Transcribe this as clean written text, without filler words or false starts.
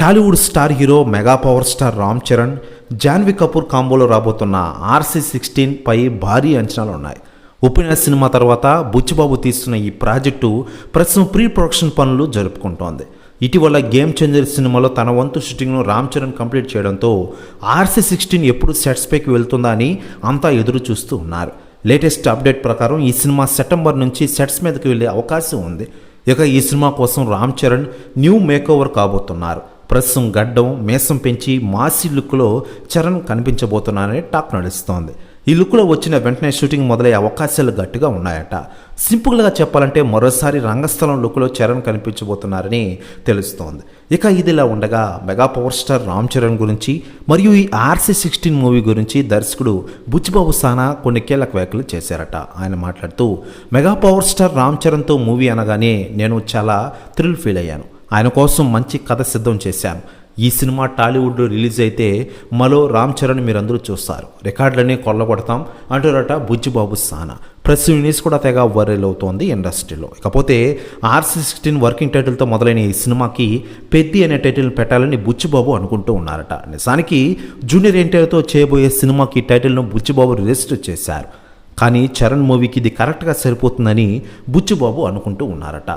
Tollywood star hero mega power star Ram Charan, Janhvi Kapoor కాంబోలో రాబోతున్న RC16 పై భారీ అంచనాలు ఉన్నాయి. ఉప్పెన సినిమా తర్వాత బుచ్చిబాబు తీస్తున్న ఈ ప్రాజెక్టు ప్రస్తుతం ప్రీ ప్రొడక్షన్ పనులు జరుపుకుంటోంది. ఇటీవల గేమ్ చేంజర్ సినిమాలో తన వంతు షూటింగ్ను రామ్ చరణ్ కంప్లీట్ చేయడంతో RC16 ఎప్పుడు సెట్స్ పైకి వెళ్తుందా అని అంతా ఎదురు చూస్తూ ఉన్నారు. లేటెస్ట్ అప్డేట్ ప్రకారం ఈ సినిమా సెప్టెంబర్ నుంచి సెట్స్ మీదకి వెళ్ళే అవకాశం ఉంది. ఇక ఈ సినిమా కోసం రామ్ చరణ్ న్యూ మేకోవర్ కాబోతున్నారు. ప్రస్తుతం గడ్డం మీసం పెంచి మాసి లుక్లో చరణ్ కనిపించబోతున్నారని టాక్ నడుస్తోంది. ఈ లుక్లో వచ్చిన వెంటనే షూటింగ్ మొదలయ్యే అవకాశాలు గట్టిగా ఉన్నాయట. సింపుల్గా చెప్పాలంటే మరోసారి రంగస్థలం లుక్లో చరణ్ కనిపించబోతున్నారని తెలుస్తోంది. ఇక ఇదిలా ఉండగా mega power star Ram Charan గురించి మరియు ఈ RC16 మూవీ గురించి దర్శకుడు బుచ్చిబాబు సానా కొన్ని కీలక వ్యాఖ్యలు చేశారట. ఆయన మాట్లాడుతూ, మెగా పవర్ స్టార్ రామ్ చరణ్తో మూవీ అనగానే నేను చాలా థ్రిల్ ఫీల్ అయ్యాను. ఆయన కోసం మంచి కథ సిద్ధం చేశాను. ఈ సినిమా టాలీవుడ్లో రిలీజ్ అయితే మరో రామ్ చరణ్ మీరందరూ చూస్తారు. రికార్డులన్నీ కొల్లగొడతాం అంటారట బుచ్చిబాబు సానా. ప్రెస్ న్యూస్ కూడా తెగ వైరల్ అవుతోంది ఇండస్ట్రీలో. ఇకపోతే RC16 వర్కింగ్ టైటిల్తో మొదలైన ఈ సినిమాకి పెద్ది అనే టైటిల్ పెట్టాలని బుచ్చిబాబు అనుకుంటూ ఉన్నారట. నిజానికి జూనియర్ ఎన్టీఆర్తో చేయబోయే సినిమాకి టైటిల్ను బుచ్చిబాబు రిజిస్టర్ చేశారు. కానీ చరణ్ మూవీకి ఇది కరెక్ట్గా సరిపోతుందని బుచ్చిబాబు అనుకుంటూ ఉన్నారట.